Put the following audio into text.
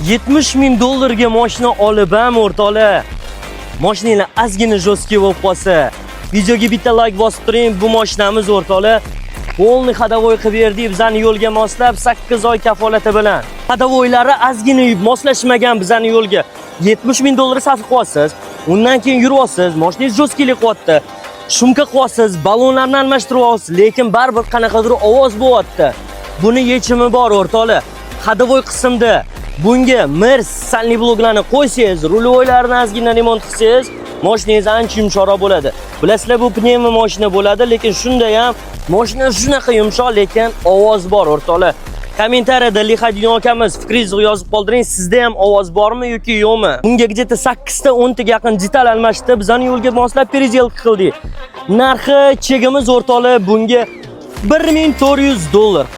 70 ming dollarga mashina olib ham o'rtoqlar. Mashinalar ozgina jo'ski bo'lib qolsa, videoga bitta like bosib turing. Bu mashinamiz o'rtoqlar polni xadavoy qilib berdik, bizani yo'lga moslab 8 oy kafolati bilan. Xadavoylari ozgina moslashmagan bizani yo'lga. 70 ming dollar sarf qilyapsiz. Undan keyin yuryapsiz, mashinangiz jo'skilik qilyapti. Shumka qilyapsiz, balonlarni almashtiryapsiz, lekin baribir qanaqadir ovoz bo'lyapti. Buni yechimi bor o'rtoqlar. Xadavoy qismida bunga Mers salli bloklarni qo'ysangiz, ruloylarni ozgina remont qilsangiz, mashinangiz ancha yumshoqroq bo'ladi. Bilasizlar, bu pnevma mashina bo'ladi, lekin shunda ham mashina shunaqa yumshoq, lekin ovoz bor o'rtoqlar. Kommentariyada Lihadin akamiz fikringizni yozib qoldiring. Sizda ham ovoz bormi yoki yo'qmi? Bunga где-то 8 ta 10 ta yaqin detal almashdi. Bizani yo'lga moslab переделка qildik. Narxi chegimiz o'rtoqlar bunga $1400.